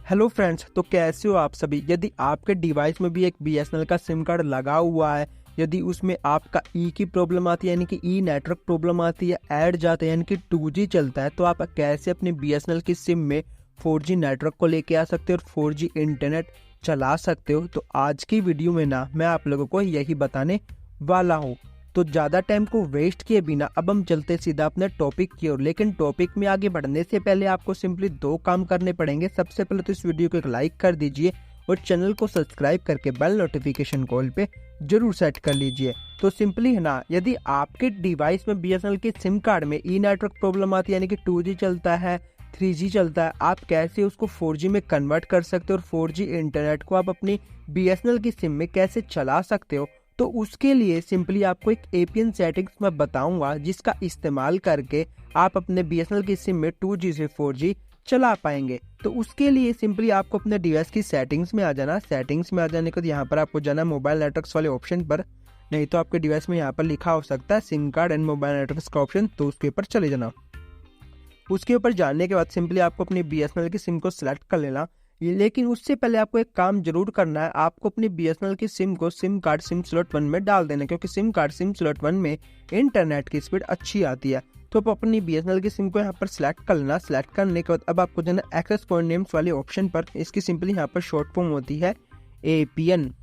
Hello friends, तो कैसे हो आप सभी। यदि आपके डिवाइस में भी एक बीएसएनएल का सिम कार्ड लगा हुआ है, यदि उसमें आपका ई की प्रॉब्लम आती है यानी कि ई नेटवर्क प्रॉब्लम आती है, ऐड जाते हैं यानी कि 2G चलता है, तो आप कैसे अपने बीएसएनएल की सिम में 4G नेटवर्क को लेके आ सकते हो और 4G इंटरनेट चला सकते हो। तो आज की वीडियो में ना मैं आप लोगों को यही बताने वाला हूँ। तो ज़्यादा टाइम को वेस्ट किए बिना अब हम चलते सीधा अपने टॉपिक की ओर। लेकिन टॉपिक में आगे बढ़ने से पहले आपको सिंपली 2 काम करने पड़ेंगे। सबसे पहले तो इस वीडियो को एक लाइक कर दीजिए और चैनल को सब्सक्राइब करके बेल नोटिफिकेशन कॉल पे जरूर सेट कर लीजिए। तो सिंपली है ना, यदि आपके डिवाइस में बीएसएनएल के सिम कार्ड में ई नेटवर्क प्रॉब्लम आती है यानी कि 2G चलता है, 3G चलता है, आप कैसे उसको 4G में कन्वर्ट कर सकते हो और 4G इंटरनेट को आप अपनी बीएसएनएल की सिम में कैसे चला सकते हो, तो उसके लिए सिंपली आपको एक एपीएन सेटिंग्स मैं बताऊंगा जिसका इस्तेमाल करके आप अपने बीएसएनएल की सिम में 2G से 4G चला पाएंगे। तो उसके लिए सिंपली आपको अपने डिवाइस की सेटिंग्स में आ जाना। सेटिंग्स में आ जाने के बाद यहाँ पर आपको जाना मोबाइल नेटवर्क्स वाले ऑप्शन पर, नहीं तो आपके डिवाइस में यहाँ पर लिखा हो सकता है SIM card and mobile networks का ऑप्शन, तो उसके ऊपर चले जाना। उसके ऊपर जाने के बाद सिंपली आपको अपनी बीएसएनएल की सिम को सिलेक्ट कर लेना। लेकिन उससे पहले आपको एक काम जरूर करना है, आपको अपनी बीएसएनएल की सिम को सिम कार्ड सिम स्लॉट 1 में डाल देना, क्योंकि सिम कार्ड सिम स्लॉट 1 में इंटरनेट की स्पीड अच्छी आती है। तो आप अपनी बीएसएनएल की सिम को यहाँ पर सिलेक्ट कर लेना। सिलेक्ट करने के बाद अब आपको जाना एक्सेस पॉइंट नेम्स वाले ऑप्शन पर। इसकी सिंपली यहाँ पर शॉर्ट फॉर्म होती है एपीएन।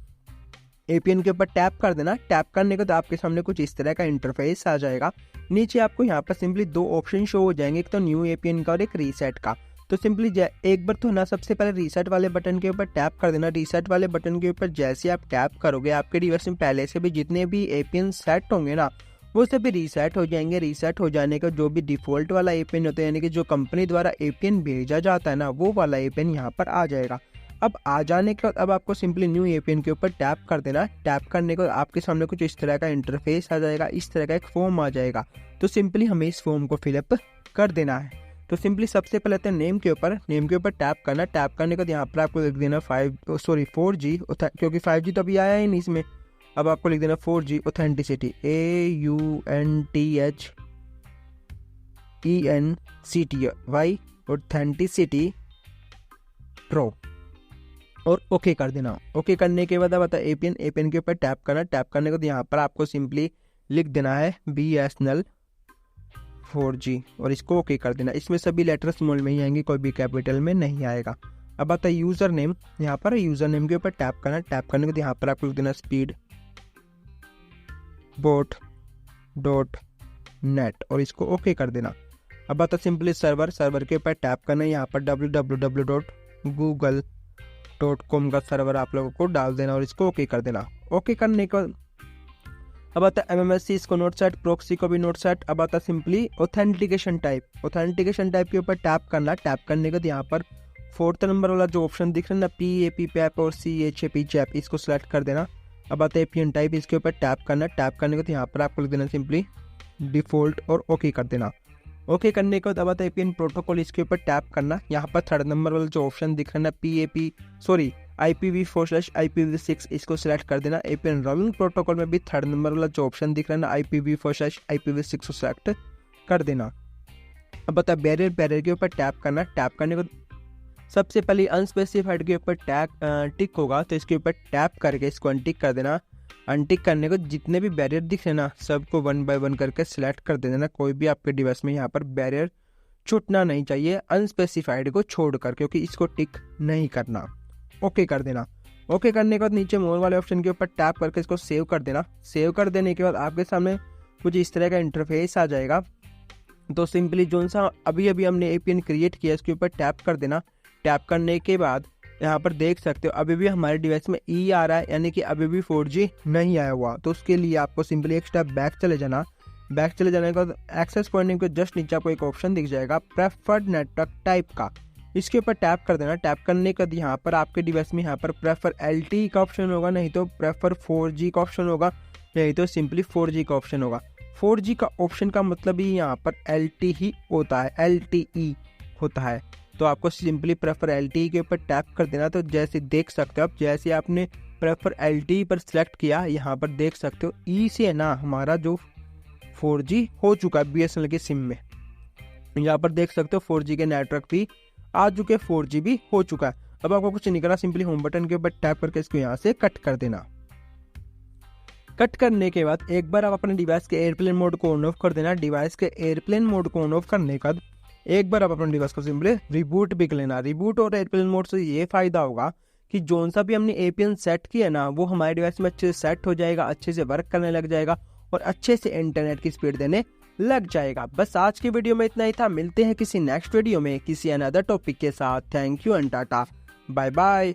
एपीएन के ऊपर टैप कर देना। टैप करने के बाद आपके सामने कुछ इस तरह का इंटरफेस आ जाएगा। नीचे आपको यहाँ पर सिंपली 2 ऑप्शन शो हो जाएंगे, एक तो न्यू एपीएन का और एक रीसेट का। तो सिंपली एक बार तो ना सबसे पहले रीसेट वाले बटन के ऊपर टैप कर देना। रीसेट वाले बटन के ऊपर जैसे आप टैप करोगे, आपके डिवाइस में पहले से भी जितने भी एपीएन सेट होंगे ना, वो सभी रीसेट हो जाएंगे। रीसेट हो जाने का जो भी डिफॉल्ट वाला एपीएन होता है यानी कि जो कंपनी द्वारा एपीएन भेजा जाता है ना, वो वाला एपीएन यहाँ पर आ जाएगा। अब आ जाने के बाद अब आपको सिंपली न्यू एपीएन के ऊपर टैप कर देना। टैप करने के बाद आपके सामने कुछ इस तरह का इंटरफेस आ जाएगा, इस तरह का एक फॉर्म आ जाएगा। तो सिंपली हमें इस फॉर्म को फिलअप कर देना है। तो सिंपली सबसे पहले तो नेम के ऊपर टैप करना। टैप करने के बाद यहाँ पर आपको लिख देना 4G, क्योंकि 5G तो अभी आया ही नहीं इसमें। अब आपको लिख देना 4G authenticity, AUNTHENCTY authenticity pro, और ओके कर देना। ओके करने के बाद अब एपीएन के ऊपर टैप करना। टैप करने के बाद यहाँ पर आपको सिंपली लिख देना है BSNL 4G और इसको ओके कर देना। इसमें सभी लेटर स्मॉल में ही आएंगे, कोई भी कैपिटल में नहीं आएगा। अब आता है यूजर नेम। यहाँ पर यूजर नेम के ऊपर टैप करना। टैप करने के बाद यहाँ पर आपको लिख देना speedbot.net और इसको ओके कर देना। अब आता सिंपली सर्वर के ऊपर टैप करना। यहाँ पर www.google.com का सर्वर आप लोगों को डाल देना और इसको ओके कर देना। ओके करने के बाद अब आता है MMSC, इसको नोट सेट, प्रॉक्सी को भी नोट सेट। अब आता simply authentication type. Authentication type के ऊपर टैप करना। टैप करने के बाद यहाँ पर 4th नंबर वाला जो ऑप्शन दिख रहा है ना, PAP पैप और CHAP चैप, इसको सिलेक्ट कर देना। अब आता है एपीएन टाइप, इसके ऊपर टैप करना। टैप करने के बाद यहाँ पर आपको लिख देना सिंपली डिफॉल्ट और ओके कर देना। ओके करने के बाद अब आता है एपीएन प्रोटोकॉल, इसके ऊपर टैप करना। यहाँ पर 3rd नंबर वाला जो ऑप्शन दिख रहा है ना, IPv4/IPv6, इसको सिलेक्ट कर देना। एपीएन रोमिंग प्रोटोकॉल में भी 3rd नंबर वाला जो ऑप्शन दिख रहा है ना, IPv4/IPv6 को सिलेक्ट कर देना। अब बता बैरियर के ऊपर टैप करना। टैप करने के बाद सबसे पहले अनस्पेसिफाइड के ऊपर टिक होगा, तो इसके ऊपर टैप करके इसको अनटिक कर देना। अनटिक करने को जितने भी बैरियर दिख रहे ना, सबको 1 बाय 1 करके सिलेक्ट कर देना। कोई भी आपके डिवाइस में यहाँ पर बैरियर छूटना नहीं चाहिए अनस्पेसिफाइड को छोड़कर, क्योंकि इसको टिक नहीं करना। ओके कर देना। ओके करने के बाद नीचे मोर वाले ऑप्शन के ऊपर टैप करके इसको सेव कर देना। सेव कर देने के बाद आपके सामने कुछ इस तरह का इंटरफेस आ जाएगा। तो सिंपली जो सा अभी हमने एपीएन क्रिएट किया, इसके ऊपर टैप कर देना। टैप करने के बाद यहाँ पर देख सकते हो अभी भी हमारे डिवाइस में ई आ रहा है, यानी कि अभी भी 4G नहीं आया हुआ। तो उसके लिए आपको सिंपली एक स्टेप बैक चले जाना। बैक चले जाने के बाद एक्सेस पॉइंट के जस्ट नीचे आपको एक ऑप्शन दिख जाएगा प्रेफर्ड नेटवर्क टाइप का, इसके ऊपर टैप कर देना। टैप करने के बाद यहाँ पर आपके डिवाइस में यहाँ पर प्रेफर LTE का ऑप्शन होगा, नहीं तो प्रेफर 4G का ऑप्शन होगा, नहीं तो सिंपली 4G का ऑप्शन होगा। 4G का ऑप्शन का मतलब ही यहाँ पर LTE ही होता है, LTE होता है। तो आपको सिंपली प्रेफर LTE के ऊपर टैप कर देना। तो जैसे देख सकते हो आप, जैसे आपने प्रेफर LTE पर सिलेक्ट किया, यहाँ पर देख सकते हो ई से ना हमारा जो 4G हो चुका है BSNL की सिम में। यहाँ पर देख सकते हो 4G के नेटवर्क भी आ चुके, 4G भी हो चुका है। अब आपको कुछ नहीं करना, सिंपली होम बटन के ऊपर टैप करके इसको यहाँ से कट कर देना। कट करने के बाद एक बार आप अपने डिवाइस के एयरप्लेन मोड को ऑन ऑफ कर देना। डिवाइस के एयरप्लेन मोड को ऑन ऑफ करने के बाद एक बार आप अपने डिवाइस को सिंपली रिबूट भी कर लेना। रिबूट और एयरप्लेन मोड से ये फायदा होगा कि जोन सा भी हमने APN सेट किया ना, वो हमारे डिवाइस में अच्छे से सेट हो जाएगा, अच्छे से वर्क करने लग जाएगा और अच्छे से इंटरनेट की स्पीड देने लग जाएगा। बस आज की वीडियो में इतना ही था। मिलते हैं किसी नेक्स्ट वीडियो में किसी अनदर टॉपिक के साथ। Thank you and tata, bye bye.